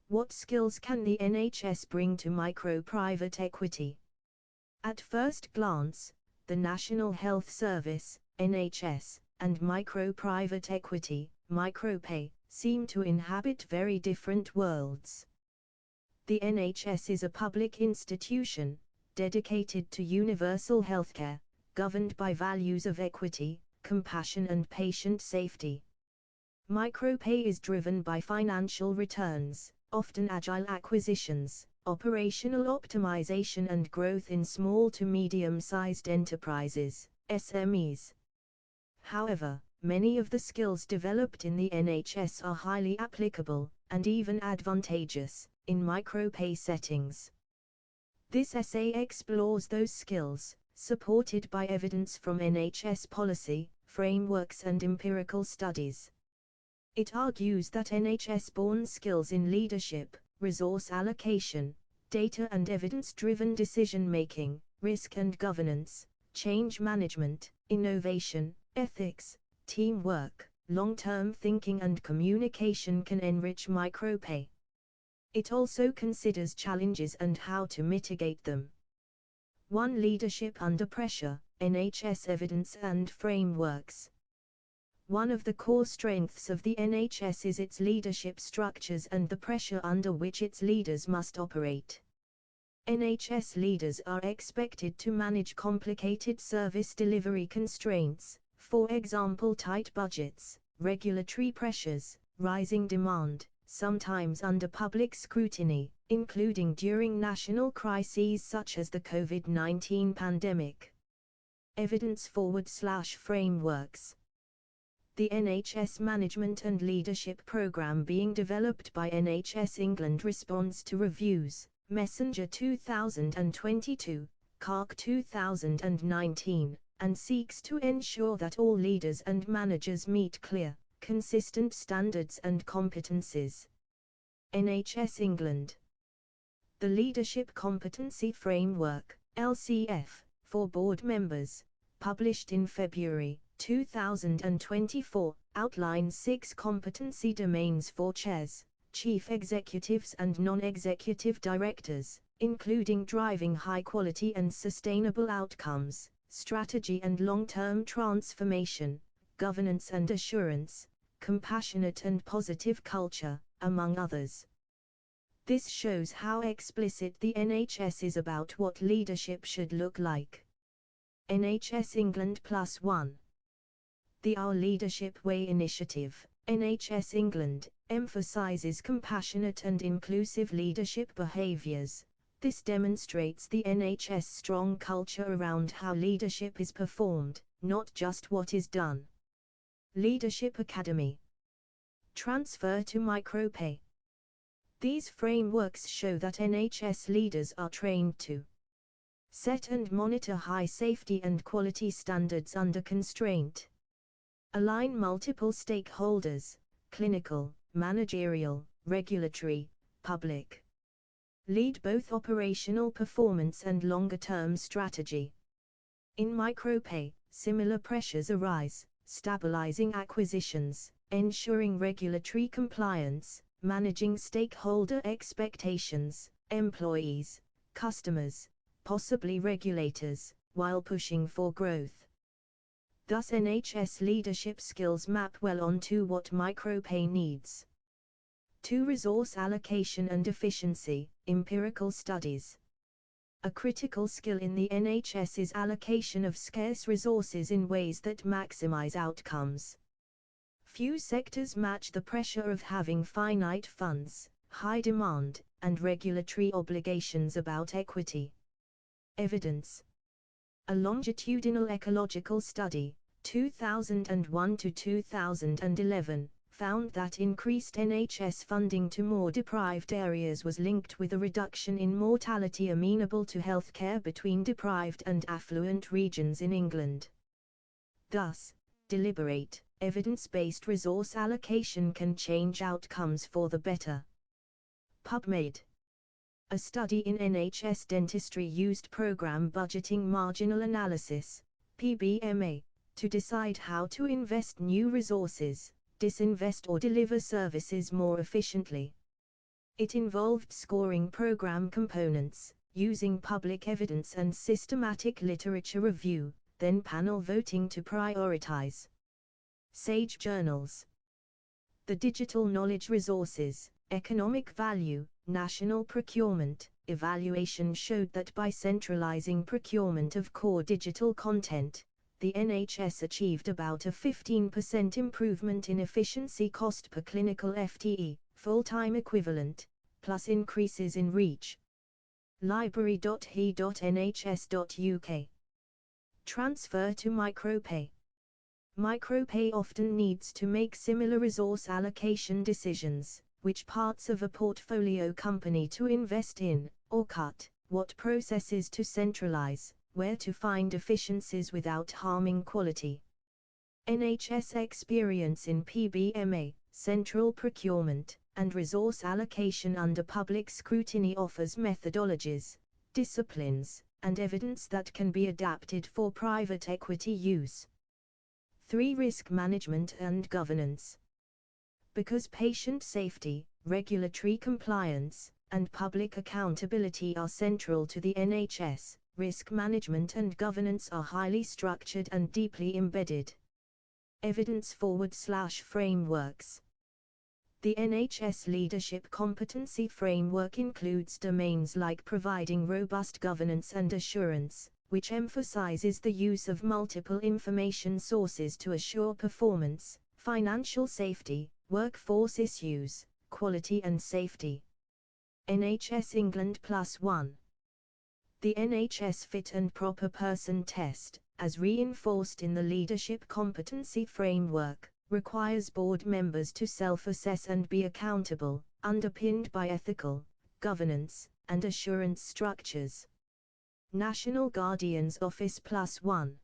What skills can the NHS bring to micro-private equity? At first glance, the National Health Service, NHS, and micro-private equity, micropay, seem to inhabit very different worlds. The NHS is a public institution, dedicated to universal healthcare, governed by values of equity, compassion and patient safety. Micropay is driven by financial returns, often agile acquisitions, operational optimization and growth in small to medium-sized enterprises, SMEs. However, many of the skills developed in the NHS are highly applicable, and even advantageous, in micropay settings. This essay explores those skills, supported by evidence from NHS policy, frameworks and empirical studies. It argues that NHS-born skills in leadership, resource allocation, data and evidence-driven decision-making, risk and governance, change management, innovation, ethics, teamwork, long-term thinking and communication can enrich micropay. It also considers challenges and how to mitigate them. 1. Leadership under pressure, NHS evidence and frameworks. One of the core strengths of the NHS is its leadership structures and the pressure under which its leaders must operate. NHS leaders are expected to manage complicated service delivery constraints, for example tight budgets, regulatory pressures, rising demand, sometimes under public scrutiny, including during national crises such as the COVID-19 pandemic. Evidence-frameworks. The NHS Management and Leadership Programme being developed by NHS England responds to reviews, Messenger 2022, CARC 2019, and seeks to ensure that all leaders and managers meet clear, consistent standards and competencies. NHS England. The Leadership Competency Framework, LCF, for board members, published in February 2024, outlines 6 competency domains for chairs, chief executives and non-executive directors, including driving high-quality and sustainable outcomes, strategy and long-term transformation, governance and assurance, compassionate and positive culture, among others. This shows how explicit the NHS is about what leadership should look like. NHS England +1. The Our Leadership Way initiative, NHS England, emphasises compassionate and inclusive leadership behaviours. This demonstrates the NHS' strong culture around how leadership is performed, not just what is done. Leadership Academy. Transfer to micropay. These frameworks show that NHS leaders are trained to set and monitor high safety and quality standards under constraint, align multiple stakeholders, clinical, managerial, regulatory, public, lead both operational performance and longer-term strategy. In micropay, similar pressures arise, stabilizing acquisitions, ensuring regulatory compliance, managing stakeholder expectations, employees, customers, possibly regulators, while pushing for growth. Thus NHS leadership skills map well onto what micropay needs. 2. Resource allocation and efficiency, empirical studies. A critical skill in the NHS is allocation of scarce resources in ways that maximize outcomes. Few sectors match the pressure of having finite funds, high demand, and regulatory obligations about equity. Evidence. A longitudinal ecological study, 2001 to 2011, found that increased NHS funding to more deprived areas was linked with a reduction in mortality amenable to healthcare between deprived and affluent regions in England. Thus, deliberate, evidence-based resource allocation can change outcomes for the better. PubMed. A study in NHS dentistry used program budgeting marginal analysis, PBMA, to decide how to invest new resources, disinvest or deliver services more efficiently. It involved scoring program components, using public evidence and systematic literature review, then panel voting to prioritize. SAGE journals. The digital knowledge resources, economic value, national procurement, evaluation showed that by centralizing procurement of core digital content, the NHS achieved about a 15% improvement in efficiency cost per clinical FTE, full-time equivalent, plus increases in reach. library.he.nhs.uk. Transfer to micropay. Micropay often needs to make similar resource allocation decisions, which parts of a portfolio company to invest in, or cut, what processes to centralize, where to find efficiencies without harming quality. NHS experience in PBMA, central procurement, and resource allocation under public scrutiny offers methodologies, disciplines, and evidence that can be adapted for private equity use. 3. Risk management and governance. Because patient safety, regulatory compliance, and public accountability are central to the NHS, risk management and governance are highly structured and deeply embedded. Evidence-frameworks. The NHS Leadership Competency Framework includes domains like providing robust governance and assurance, which emphasizes the use of multiple information sources to assure performance, financial safety, workforce issues, quality and safety. NHS England +1. The NHS Fit and Proper Person Test, as reinforced in the Leadership Competency Framework, requires board members to self-assess and be accountable, underpinned by ethical, governance, and assurance structures. National Guardian's Office +1.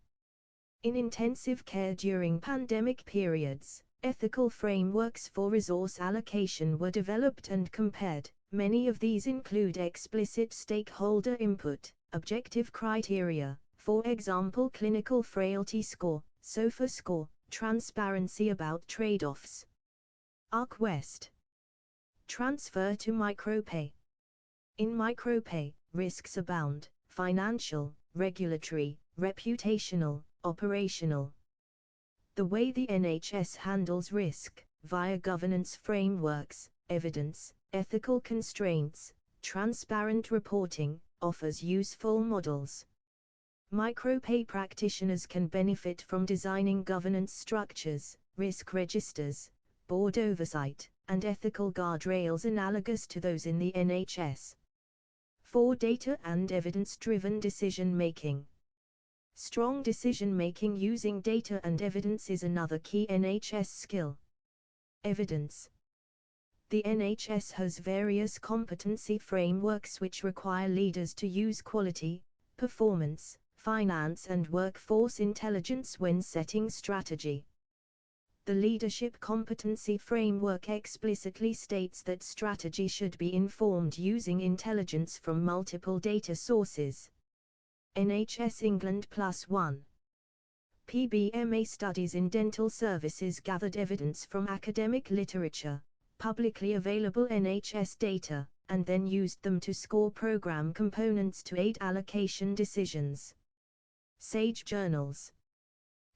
In intensive care during pandemic periods, ethical frameworks for resource allocation were developed and compared. Many of these include explicit stakeholder input, objective criteria, for example clinical frailty score, SOFA score, transparency about trade-offs. ARC West. Transfer to micropay. In micropay, risks abound: financial, regulatory, reputational, operational. The way the NHS handles risk, via governance frameworks, evidence, ethical constraints, transparent reporting, offers useful models. Micropay practitioners can benefit from designing governance structures, risk registers, board oversight, and ethical guardrails analogous to those in the NHS. 4. Data and evidence-driven decision-making. Strong decision-making using data and evidence is another key NHS skill. Evidence. The NHS has various competency frameworks which require leaders to use quality, performance, finance and workforce intelligence when setting strategy. The Leadership Competency Framework explicitly states that strategy should be informed using intelligence from multiple data sources. NHS England +1. PBMA studies in dental services gathered evidence from academic literature, publicly available NHS data, and then used them to score program components to aid allocation decisions. SAGE journals.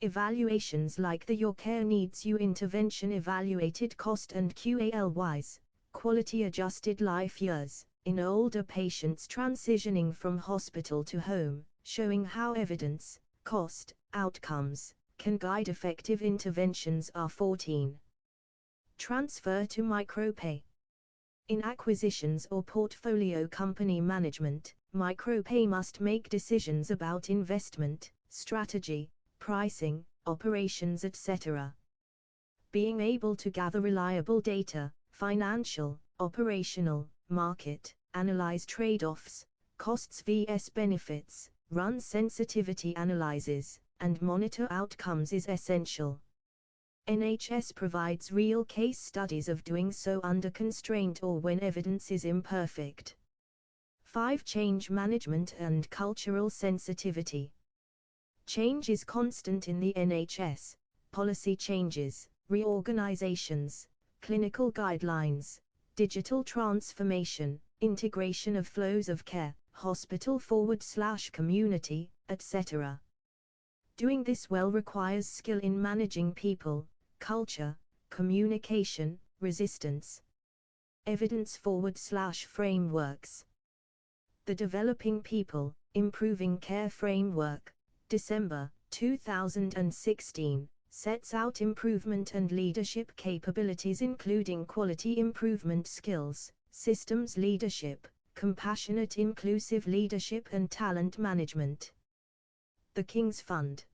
Evaluations like the Your Care Needs You intervention evaluated cost and QALYs, quality adjusted life years, in older patients transitioning from hospital to home, showing how evidence, cost, outcomes, can guide effective interventions. R14. Transfer to micropay. In acquisitions or portfolio company management, micropay must make decisions about investment, strategy, pricing, operations, etc. Being able to gather reliable data, financial, operational, market, analyze trade-offs, costs vs benefits, run sensitivity analyses, and monitor outcomes is essential. NHS provides real case studies of doing so under constraint or when evidence is imperfect. 5. Change management and cultural sensitivity. Change is constant in the NHS. Policy changes, reorganizations, clinical guidelines, digital transformation, integration of flows of care, hospital/community, etc. Doing this well requires skill in managing people, culture, communication, resistance. Evidence/frameworks. The Developing People, Improving Care Framework, December 2016, sets out improvement and leadership capabilities including quality improvement skills, systems leadership, compassionate inclusive leadership and talent management. The King's Fund.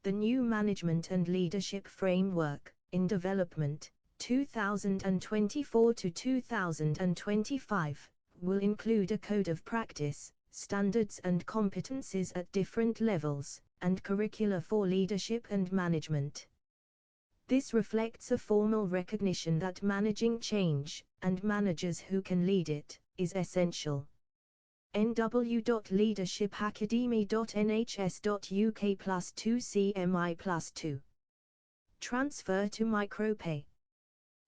The New Management and Leadership Framework, in Development, 2024 to 2025, will include a code of practice, standards and competencies at different levels, and curricula for leadership and management. This reflects a formal recognition that managing change, and managers who can lead it, is essential. nw.leadershipacademy.nhs.uk+2CMI+2. Transfer to micropay.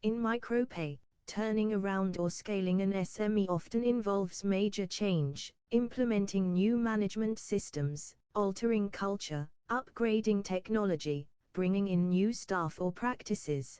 In micropay, turning around or scaling an SME often involves major change, implementing new management systems, altering culture, upgrading technology, bringing in new staff or practices.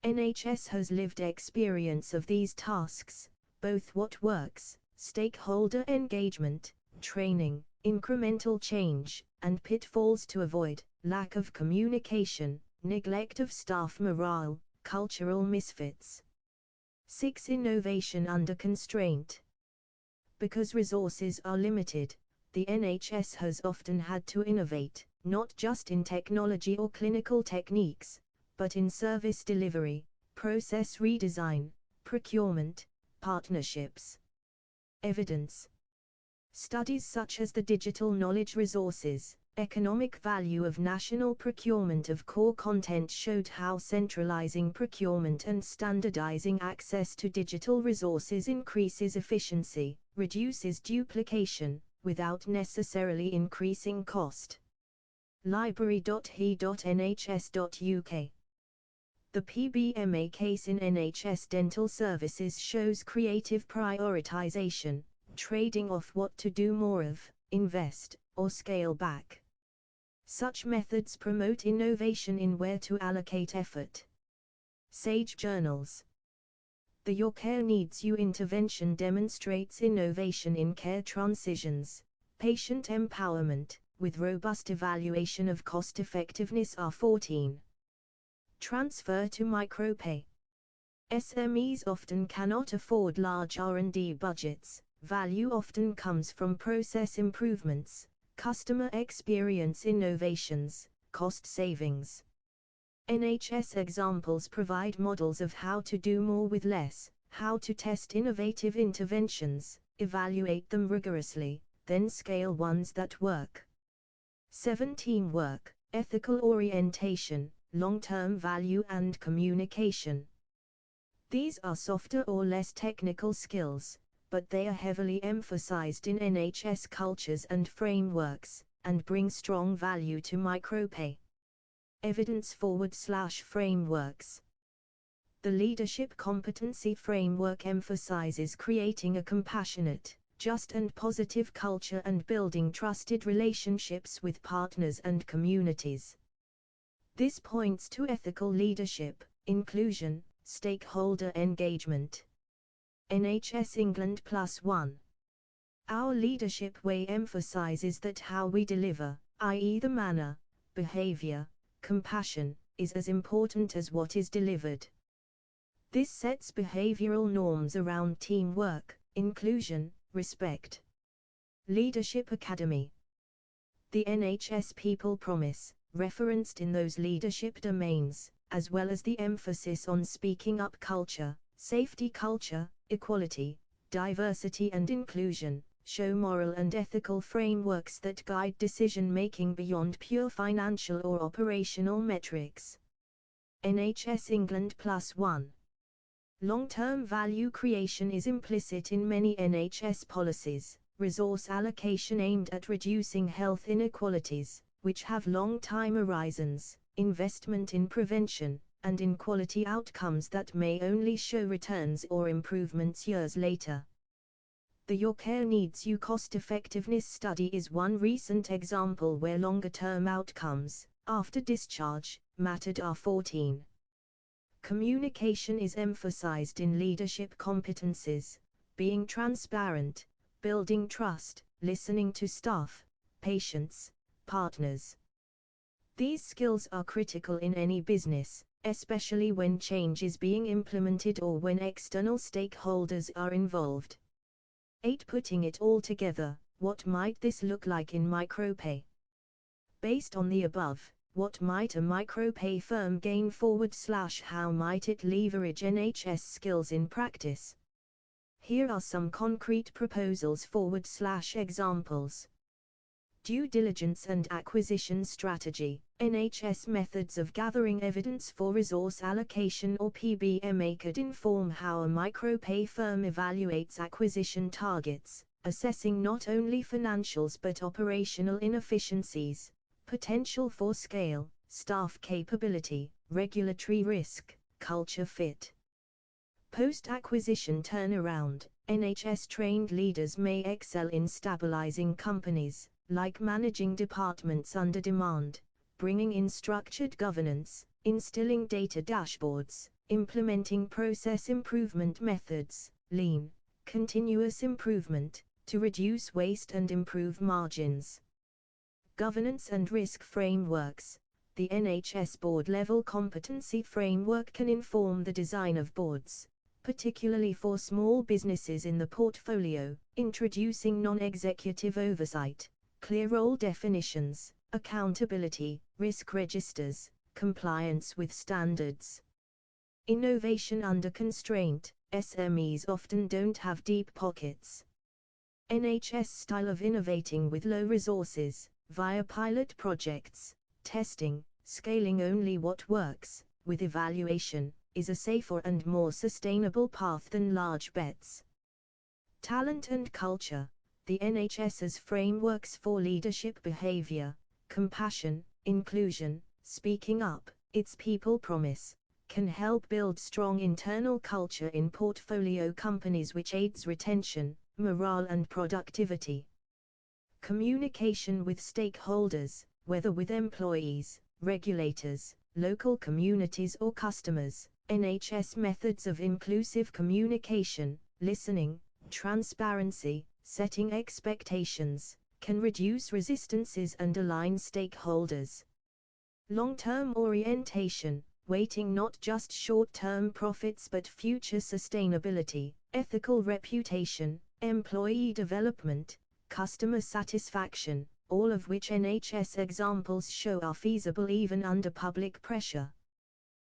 NHS has lived experience of these tasks, both what works, stakeholder engagement, training, incremental change, and pitfalls to avoid, lack of communication, neglect of staff morale, cultural misfits. 6. Innovation under constraint. Because resources are limited, the NHS has often had to innovate, not just in technology or clinical techniques, but in service delivery, process redesign, procurement, partnerships. Evidence. Studies such as the Digital Knowledge Resources, Economic Value of National Procurement of Core Content showed how centralizing procurement and standardizing access to digital resources increases efficiency, reduces duplication, without necessarily increasing cost. library.he.nhs.uk. The PBMA case in NHS dental services shows creative prioritization, trading off what to do more of, invest, or scale back. Such methods promote innovation in where to allocate effort. Sage Journals. The Your Care Needs You intervention demonstrates innovation in care transitions, patient empowerment, with robust evaluation of cost-effectiveness. R14. Transfer to micropay. SMEs often cannot afford large R&D budgets. Value often comes from process improvements, customer experience innovations, cost savings. NHS examples provide models of how to do more with less, how to test innovative interventions, evaluate them rigorously, then scale ones that work. 7. Teamwork, ethical orientation, long-term value and communication. These are softer or less technical skills, but they are heavily emphasized in NHS cultures and frameworks, and bring strong value to micropay. Evidence/frameworks. The Leadership Competency Framework emphasizes creating a compassionate, just and positive culture and building trusted relationships with partners and communities. This points to ethical leadership, inclusion, stakeholder engagement. NHS England +1. Our leadership way emphasizes that how we deliver, i.e. the manner, behavior, compassion, is as important as what is delivered. This sets behavioral norms around teamwork, inclusion, respect. Leadership Academy. The NHS People Promise, referenced in those leadership domains, as well as the emphasis on speaking up culture, safety culture, equality, diversity and inclusion, show moral and ethical frameworks that guide decision-making beyond pure financial or operational metrics. NHS England +1. Long-term value creation is implicit in many NHS policies, resource allocation aimed at reducing health inequalities, which have long time horizons, investment in prevention, and in quality outcomes that may only show returns or improvements years later. The Your Care Needs You cost-effectiveness study is one recent example where longer-term outcomes, after discharge, mattered. 14. Communication is emphasized in leadership competencies, being transparent, building trust, listening to staff, patients, partners. These skills are critical in any business, especially when change is being implemented or when external stakeholders are involved. 8. Putting it all together, what might this look like in micropay? Based on the above, what might a micropay firm gain / how might it leverage NHS skills in practice? Here are some concrete proposals / examples. Due diligence and acquisition strategy. NHS methods of gathering evidence for resource allocation or PBMA could inform how a micropay firm evaluates acquisition targets, assessing not only financials but operational inefficiencies, potential for scale, staff capability, regulatory risk, culture fit. Post-acquisition turnaround. NHS-trained leaders may excel in stabilizing companies, like managing departments under demand, bringing in structured governance, instilling data dashboards, implementing process improvement methods, lean, continuous improvement, to reduce waste and improve margins. Governance and risk frameworks. The NHS board-level competency framework can inform the design of boards, particularly for small businesses in the portfolio, introducing non-executive oversight, clear role definitions, accountability, risk registers, compliance with standards. Innovation under constraint. SMEs often don't have deep pockets. NHS style of innovating with low resources, via pilot projects, testing, scaling only what works, with evaluation, is a safer and more sustainable path than large bets. Talent and culture. The NHS's frameworks for leadership behavior, compassion, inclusion, speaking up, its people promise, can help build strong internal culture in portfolio companies, which aids retention, morale and productivity. Communication with stakeholders, whether with employees, regulators, local communities or customers. NHS methods of inclusive communication, listening, transparency, setting expectations, can reduce resistances and align stakeholders. Long-term orientation, weighting not just short-term profits but future sustainability, ethical reputation, employee development, customer satisfaction, all of which NHS examples show are feasible even under public pressure.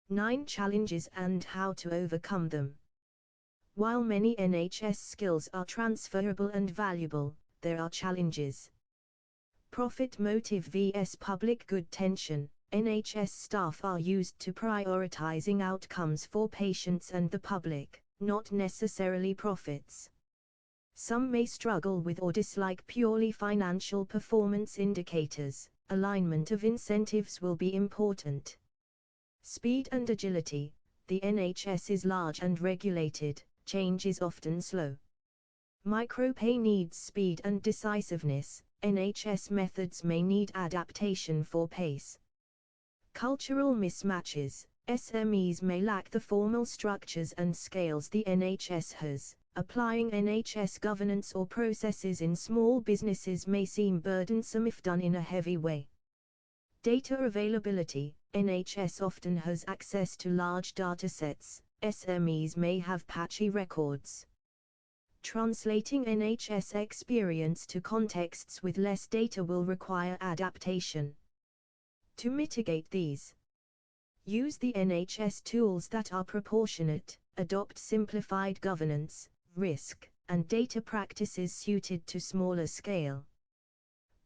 9 Challenges and how to overcome them. While many NHS skills are transferable and valuable, there are challenges. Profit motive vs public good tension. NHS staff are used to prioritizing outcomes for patients and the public, not necessarily profits. Some may struggle with or dislike purely financial performance indicators. Alignment of incentives will be important. Speed and agility. The NHS is large and regulated, change is often slow. Micropay needs speed and decisiveness. NHS methods may need adaptation for pace. Cultural mismatches. SMEs may lack the formal structures and scales the NHS has. Applying NHS governance or processes in small businesses may seem burdensome if done in a heavy way. Data availability. NHS often has access to large datasets. SMEs may have patchy records. Translating NHS experience to contexts with less data will require adaptation. To mitigate these, use the NHS tools that are proportionate, adopt simplified governance, risk, and data practices suited to smaller scale.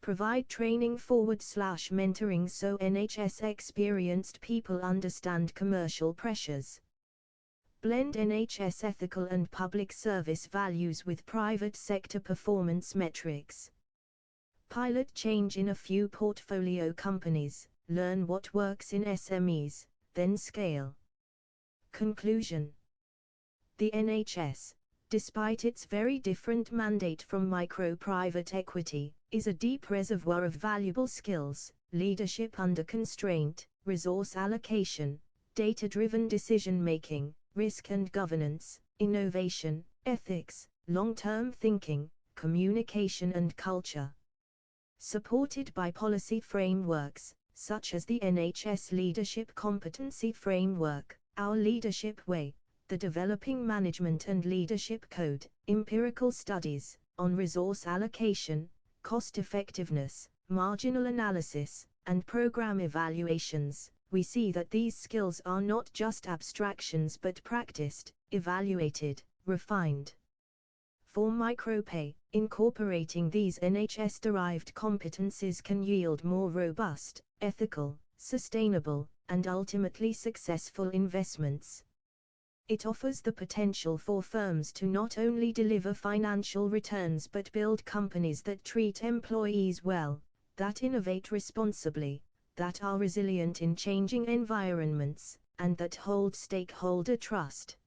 Provide training / mentoring so NHS experienced people understand commercial pressures. Blend NHS ethical and public service values with private sector performance metrics. Pilot change in a few portfolio companies, learn what works in SMEs, then scale. Conclusion. The NHS, despite its very different mandate from micro-private equity, is a deep reservoir of valuable skills: leadership under constraint, resource allocation, data-driven decision-making, risk and governance, innovation, ethics, long-term thinking, communication and culture. Supported by policy frameworks, such as the NHS Leadership Competency Framework, Our Leadership Way, the Developing Management and Leadership Code, empirical studies on resource allocation, cost effectiveness, marginal analysis, and program evaluations, we see that these skills are not just abstractions but practiced, evaluated, refined. For micropay, incorporating these NHS-derived competencies can yield more robust, ethical, sustainable, and ultimately successful investments. It offers the potential for firms to not only deliver financial returns but build companies that treat employees well, that innovate responsibly, that are resilient in changing environments, and that hold stakeholder trust.